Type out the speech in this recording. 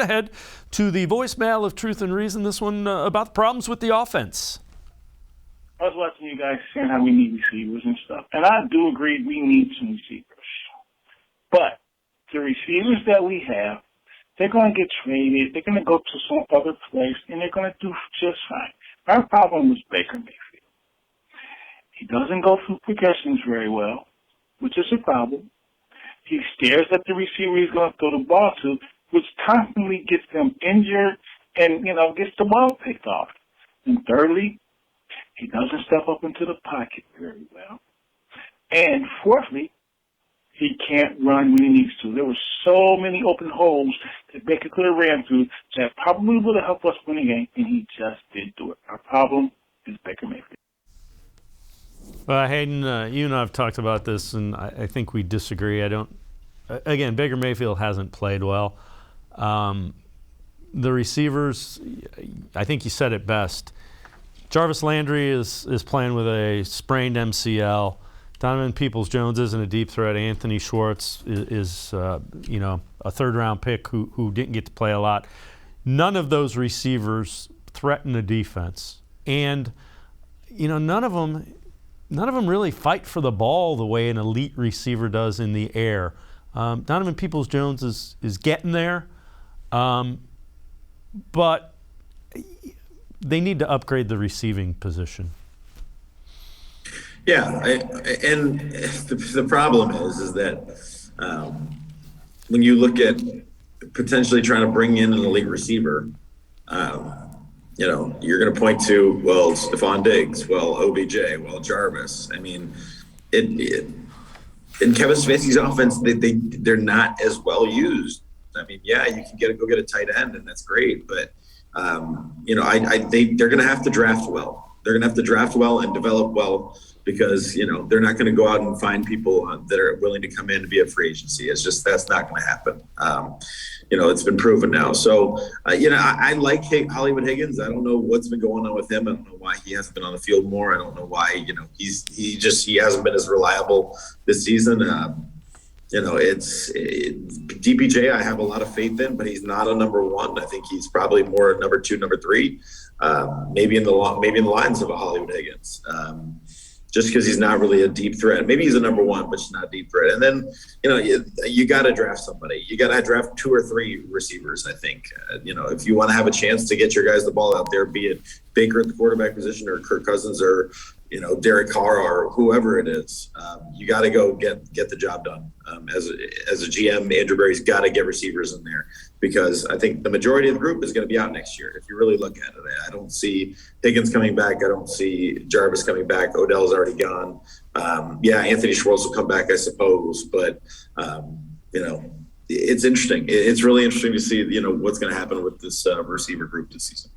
Ahead to the voicemail of Truth and Reason, this one about the problems with the offense. I was watching you guys saying how we need receivers and stuff, and I do agree we need some receivers. But the receivers that we have, they're going to get traded, they're going to go to some other place, and they're going to do just fine. Our problem is Baker Mayfield. He doesn't go through progressions very well, which is a problem. He stares at the receiver he's going to throw the ball to, which constantly gets them injured and, gets the ball picked off. And thirdly, he doesn't step up into the pocket very well. And fourthly, he can't run when he needs to. There were so many open holes that Baker could have ran through that probably would have helped us win the game, and he just didn't do it. Our problem is Baker Mayfield. Hayden, you and I have talked about this, and I think we disagree. Again, Baker Mayfield hasn't played well. The receivers, I think you said it best. Jarvis Landry is playing with a sprained MCL. Donovan Peoples-Jones isn't a deep threat. Anthony Schwartz is a third-round pick who didn't get to play a lot. None of those receivers threaten the defense, and none of them really fight for the ball the way an elite receiver does in the air. Donovan Peoples-Jones is getting there, but they need to upgrade the receiving position. Yeah, and the problem is that when you look at potentially trying to bring in an elite receiver, you're going to point to, well, Stephon Diggs, well, OBJ, well, Jarvis. I mean, in Kevin Stefanski's offense, they're not as well used. I mean, yeah, you can go get a tight end, and that's great, but they're going to have to draft well. They're going to have to draft well and develop well, because they're not going to go out and find people that are willing to come in and be a free agency. It's just, that's not going to happen. It's been proven now. So I like Hollywood Higgins. I don't know what's been going on with him. I don't know why he hasn't been on the field more. I don't know why he hasn't been as reliable this season. DPJ I have a lot of faith in, but he's not a number one. I think he's probably more a number two, number three, maybe in the lines of a Hollywood Higgins. Just because he's not really a deep threat. Maybe he's a number one, but he's not a deep threat. And then, you got to draft somebody. You got to draft 2 or 3 receivers, I think. If you want to have a chance to get your guys the ball out there, be it Baker at the quarterback position or Kirk Cousins or, Derek Carr or whoever it is, you got to go get the job done. As a GM, Andrew Berry's got to get receivers in there, because I think the majority of the group is going to be out next year. If you really look at it, I don't see Higgins coming back. I don't see Jarvis coming back. Odell's already gone. Anthony Schwartz will come back, I suppose. But, it's interesting. It's really interesting to see, what's going to happen with this receiver group this season.